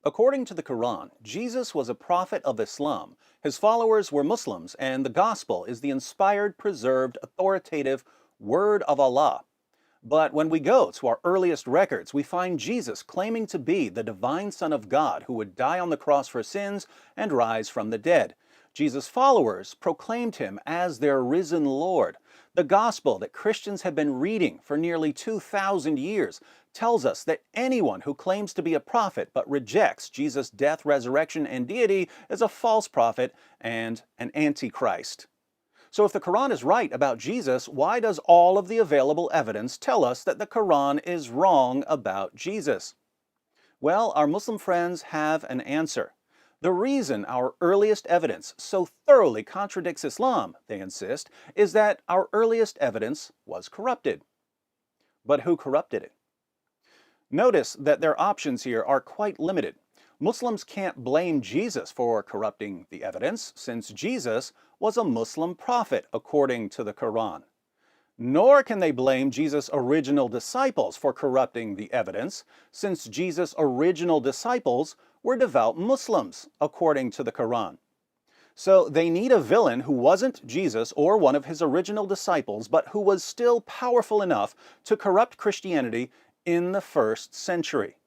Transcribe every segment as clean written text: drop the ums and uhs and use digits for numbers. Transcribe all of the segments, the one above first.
According to the Quran, Jesus was a prophet of Islam. His followers were Muslims, and the Gospel is the inspired, preserved, authoritative Word of Allah. But when we go to our earliest records, we find Jesus claiming to be the divine Son of God who would die on the cross for sins and rise from the dead. Jesus' followers proclaimed him as their risen Lord. The gospel that Christians have been reading for nearly 2,000 years tells us that anyone who claims to be a prophet but rejects Jesus' death, resurrection, and deity is a false prophet and an antichrist. So if the Quran is right about Jesus, why does all of the available evidence tell us that the Quran is wrong about Jesus? Well, our Muslim friends have an answer. The reason our earliest evidence so thoroughly contradicts Islam, they insist, is that our earliest evidence was corrupted. But who corrupted it? Notice that their options here are quite limited. Muslims can't blame Jesus for corrupting the evidence, since Jesus was a Muslim prophet according to the Quran. Nor can they blame Jesus' original disciples for corrupting the evidence, since Jesus' original disciples were devout Muslims, according to the Quran. So they need a villain who wasn't Jesus or one of his original disciples, but who was still powerful enough to corrupt Christianity in the first century.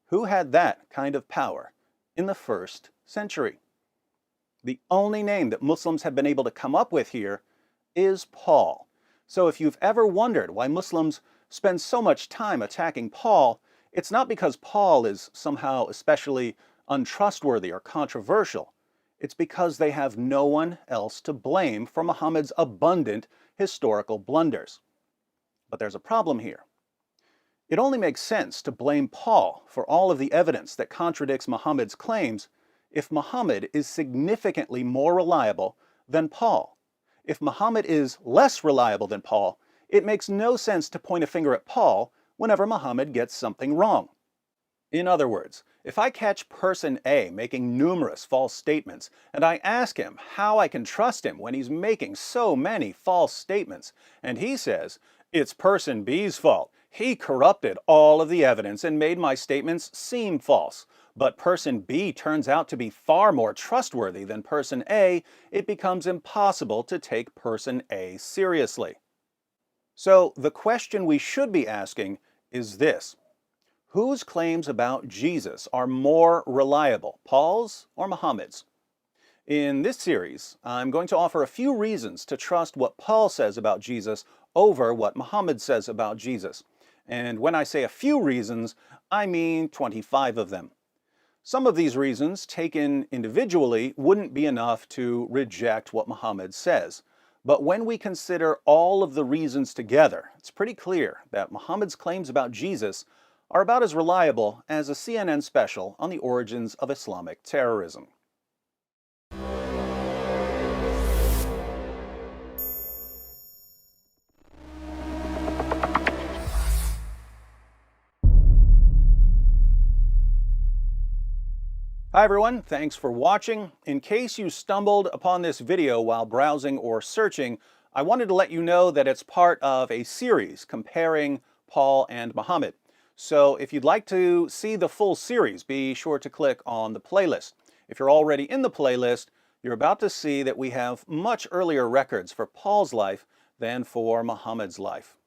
Who had that kind of power in the first century? The only name that Muslims have been able to come up with here is Paul. So if you've ever wondered why Muslims spend so much time attacking Paul, it's not because Paul is somehow especially untrustworthy or controversial. It's because they have no one else to blame for Muhammad's abundant historical blunders. But there's a problem here. It only makes sense to blame Paul for all of the evidence that contradicts Muhammad's claims if Muhammad is significantly more reliable than Paul. If Muhammad is less reliable than Paul, it makes no sense to point a finger at Paul whenever Muhammad gets something wrong. In other words, if I catch person A making numerous false statements, and I ask him how I can trust him when he's making so many false statements, and he says, it's person B's fault, he corrupted all of the evidence and made my statements seem false, but person B turns out to be far more trustworthy than person A, it becomes impossible to take person A seriously. So the question we should be asking is this: whose claims about Jesus are more reliable, Paul's or Muhammad's? In this series, I'm going to offer a few reasons to trust what Paul says about Jesus over what Muhammad says about Jesus. And when I say a few reasons, I mean 25 of them. Some of these reasons, taken individually, wouldn't be enough to reject what Muhammad says. But when we consider all of the reasons together, it's pretty clear that Muhammad's claims about Jesus are about as reliable as a CNN special on the origins of Islamic terrorism. Hi everyone, thanks for watching. In case you stumbled upon this video while browsing or searching, I wanted to let you know that it's part of a series comparing Paul and Muhammad. So if you'd like to see the full series, be sure to click on the playlist. If you're already in the playlist, you're about to see that we have much earlier records for Paul's life than for Muhammad's life.